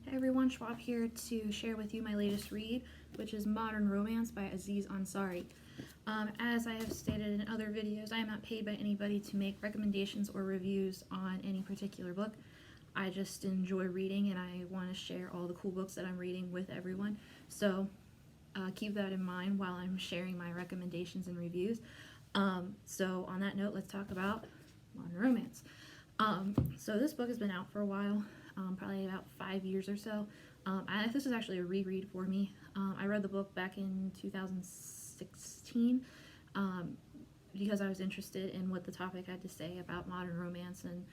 Hey everyone, Schwab here to share with you my latest read, which is Modern Romance by Aziz Ansari. As I have stated in other videos, I am not paid by anybody to make recommendations or reviews on any particular book. I just enjoy reading and I want to share all the cool books that I'm reading with everyone. So keep that in mind while I'm sharing my recommendations and reviews. So on that note, let's talk about Modern Romance. So this book has been out for a while, probably about 5 years or so. This is actually a reread for me. I read the book back in 2016 because I was interested in what the topic had to say about modern romance and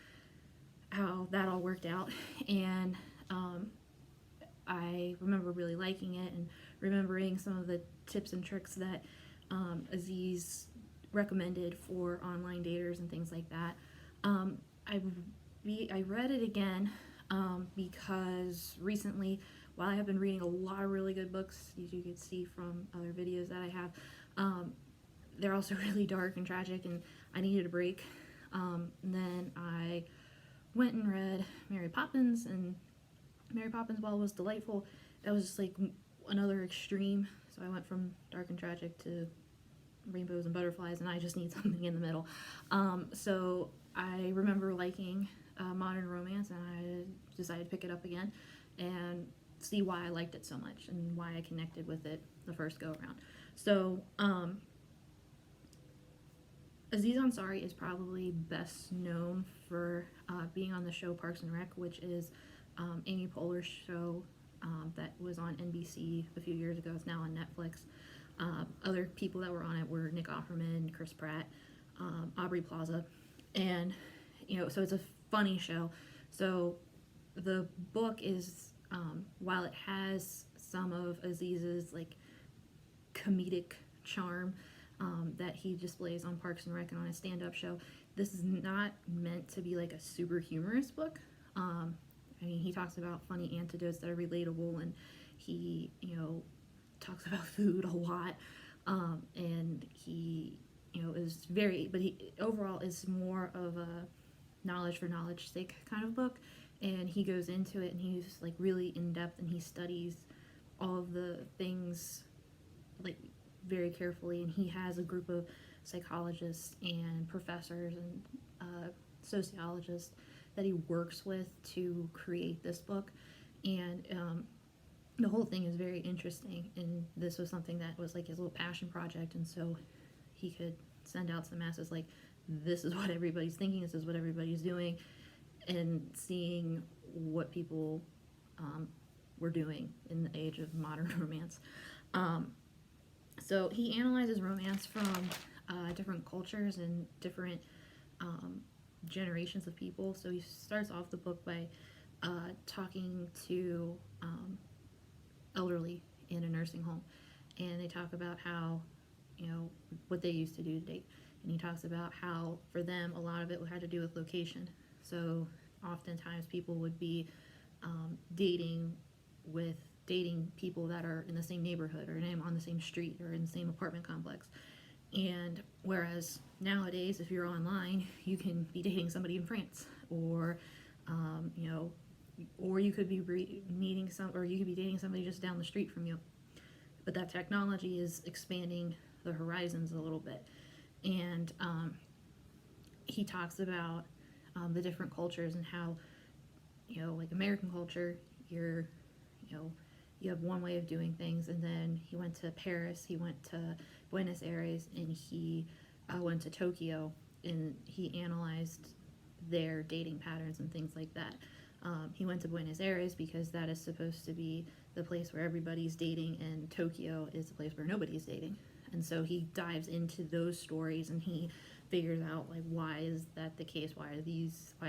how that all worked out. And I remember really liking it and remembering some of the tips and tricks that Aziz recommended for online daters and things like that. I read it again because recently, while I have been reading a lot of really good books, as you can see from other videos that I have, they're also really dark and tragic, and I needed a break. And then I went and read Mary Poppins, and Mary Poppins, while it was delightful, that was just like another extreme. So I went from dark and tragic to rainbows and butterflies, and I just need something in the middle. So I remember liking Modern Romance, and I decided to pick it up again and see why I liked it so much and why I connected with it the first go around. So Aziz Ansari is probably best known for being on the show Parks and Rec, which is Amy Poehler's show that was on NBC a few years ago. It's now on Netflix. Other people that were on it were Nick Offerman, Chris Pratt, Aubrey Plaza, and so it's a funny show. So the book is, while it has some of Aziz's like comedic charm that he displays on Parks and Rec and on his stand-up show, this is not meant to be like a super humorous book. I mean, he talks about funny anecdotes that are relatable, and he, talks about food a lot, and he, is very, but he overall is more of a knowledge for knowledge sake kind of book, and he goes into it and he's like really in depth and he studies all of the things like very carefully, and he has a group of psychologists and professors and sociologists that he works with to create this book, and the whole thing is very interesting, and this was something that was like his little passion project, and so he could send out to the masses like, this is what everybody's thinking, this is what everybody's doing, and seeing what people were doing in the age of modern romance. So he analyzes romance from different cultures and different generations of people. So he starts off the book by talking to elderly in a nursing home, and they talk about how, what they used to do to date, and he talks about how for them a lot of it had to do with location. So oftentimes people would be dating people that are in the same neighborhood or on the same street or in the same apartment complex. And whereas nowadays, if you're online, you can be dating somebody in France, or or you could be you could be dating somebody just down the street from you. But that technology is expanding the horizons a little bit, and he talks about the different cultures and how, like American culture, you have one way of doing things, and then he went to Paris, he went to Buenos Aires, and he went to Tokyo, and he analyzed their dating patterns and things like that. He went to Buenos Aires because that is supposed to be the place where everybody's dating, and Tokyo is the place where nobody's dating. And so he dives into those stories, and he figures out like, why is that the case? Why is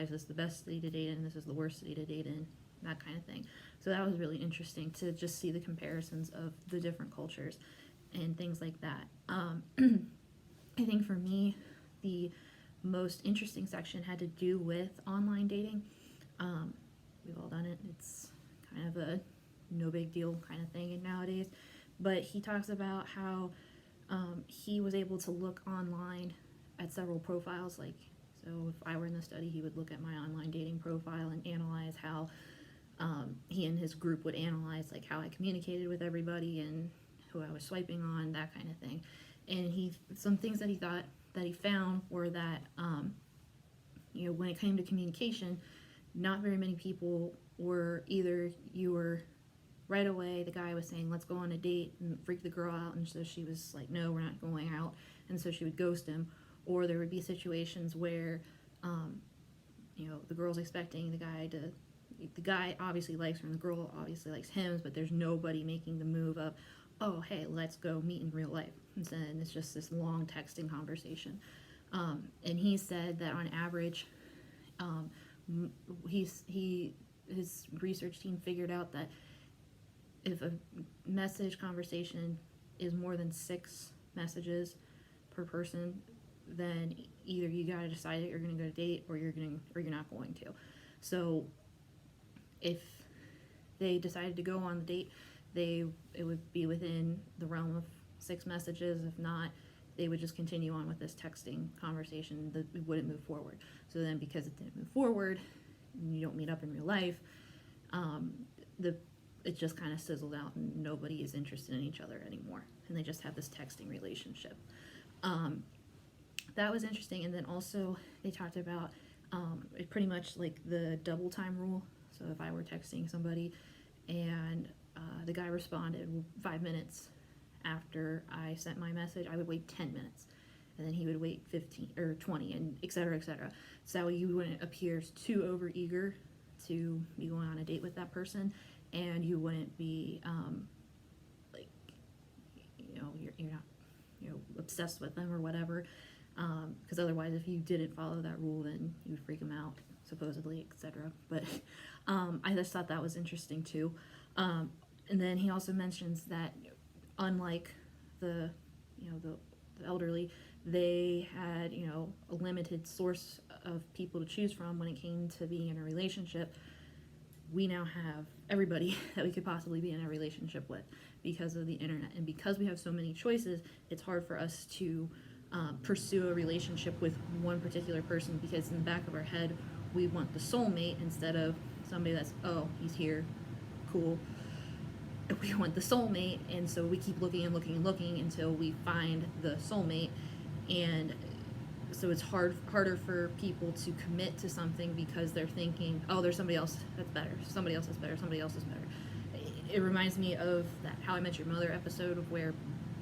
this the best city to date in, and this is the worst city to date in? That kind of thing. So that was really interesting to just see the comparisons of the different cultures and things like that. I think for me, the most interesting section had to do with online dating. We've all done it. It's kind of a no big deal kind of thing nowadays. But he talks about how he was able to look online at several profiles. Like, so if I were in the study, he would look at my online dating profile and analyze how he and his group would analyze like how I communicated with everybody and who I was swiping on, that kind of thing. And some things that he found were that when it came to communication, not very many people were either you were right away, the guy was saying, let's go on a date, and freak the girl out, and so she was like, no, we're not going out, and so she would ghost him. Or there would be situations where the girl's expecting the guy obviously likes her and the girl obviously likes him, but there's nobody making the move of, oh, hey, let's go meet in real life. And it's just this long texting conversation. And he said that on average, his research team figured out that if a message conversation is more than 6 messages per person, then either you gotta decide that you're gonna go to date or you're not going to. So if they decided to go on the date, it would be within the realm of 6 messages. If not, they would just continue on with this texting conversation that wouldn't move forward. So then, because it didn't move forward, you don't meet up in real life, it just kind of sizzled out and nobody is interested in each other anymore, and they just have this texting relationship. That was interesting. And then also they talked about pretty much like the double time rule. So if I were texting somebody and the guy responded 5 minutes after I sent my message, I would wait 10 minutes, and then he would wait 15 or 20, and et cetera, et cetera. So you wouldn't appear too overeager to be going on a date with that person, and you wouldn't be like, you're not obsessed with them or whatever, because otherwise, if you didn't follow that rule, then you would freak them out, supposedly, etc. But I just thought that was interesting too. And then he also mentions that unlike the elderly, they had a limited source of people to choose from when it came to being in a relationship. We now have everybody that we could possibly be in a relationship with because of the internet, and because we have so many choices, it's hard for us to pursue a relationship with one particular person, because in the back of our head we want the soulmate instead of somebody that's, oh, he's here, cool. We want the soulmate, and so we keep looking and looking and looking until we find the soulmate. And so it's harder for people to commit to something because they're thinking, oh, there's somebody else that's better, somebody else is better, somebody else is better. It reminds me of that How I Met Your Mother episode of where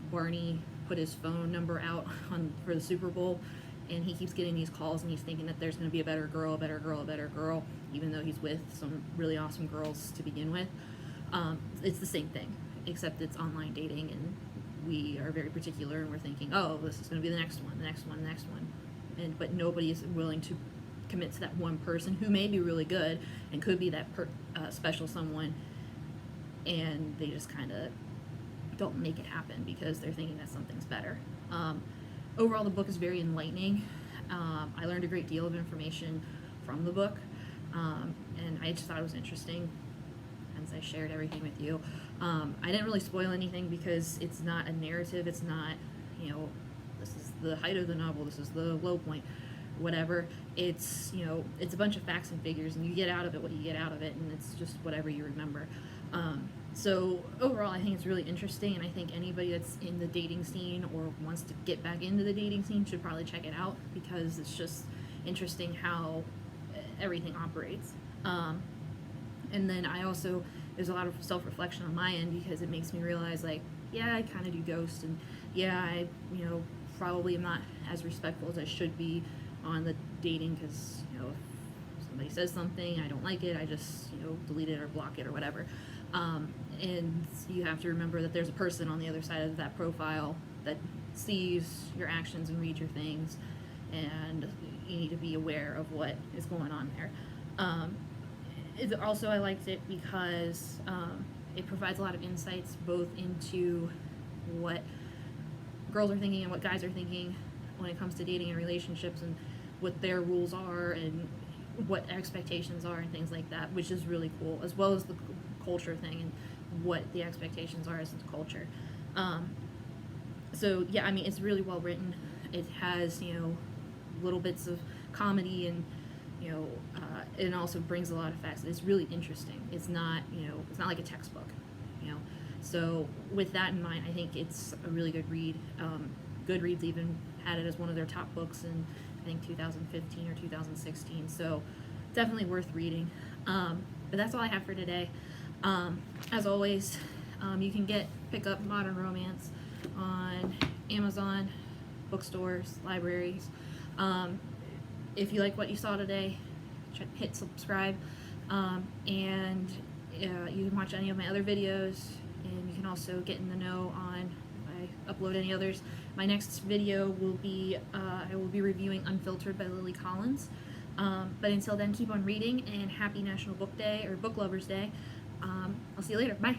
Barney put his phone number out for the Super Bowl, and he keeps getting these calls, and he's thinking that there's going to be a better girl, even though he's with some really awesome girls to begin with. It's the same thing, except it's online dating, and we are very particular, and we're thinking, oh, this is going to be the next one, but nobody is willing to commit to that one person who may be really good and could be that special someone, and they just kind of don't make it happen because they're thinking that something's better. Overall, the book is very enlightening. I learned a great deal of information from the book, and I just thought it was interesting, hence I shared everything with you. I didn't really spoil anything because it's not a narrative. It's not, this is the height of the novel, this is the low point, whatever. It's, it's a bunch of facts and figures, and you get out of it what you get out of it, and it's just whatever you remember. So overall, I think it's really interesting, and I think anybody that's in the dating scene or wants to get back into the dating scene should probably check it out, because it's just interesting how everything operates. And then there's a lot of self-reflection on my end, because it makes me realize, like, yeah, I kind of do ghost, and yeah, I, probably am not as respectful as I should be on the dating, because, if somebody says something, I don't like it, I just, delete it or block it or whatever. And you have to remember that there's a person on the other side of that profile that sees your actions and reads your things, and you need to be aware of what is going on there. Also, I liked it because it provides a lot of insights both into what girls are thinking and what guys are thinking when it comes to dating and relationships, and what their rules are and what expectations are and things like that, which is really cool, as well as the culture thing and what the expectations are as a culture. So yeah, I mean, it's really well written. It has little bits of comedy and It also brings a lot of facts. It's really interesting. It's not, it's not like a textbook, you know. So with that in mind, I think it's a really good read. Goodreads even had it as one of their top books in, I think, 2015 or 2016. So definitely worth reading. But that's all I have for today. As always, you can pick up Modern Romance on Amazon, bookstores, libraries. If you like what you saw today, hit subscribe, and you can watch any of my other videos, and you can also get in the know on if I upload any others. My next video will be I will be reviewing Unfiltered by Lily Collins. But until then, keep on reading, and happy National Book Day or Book Lovers Day. I'll see you later. Bye.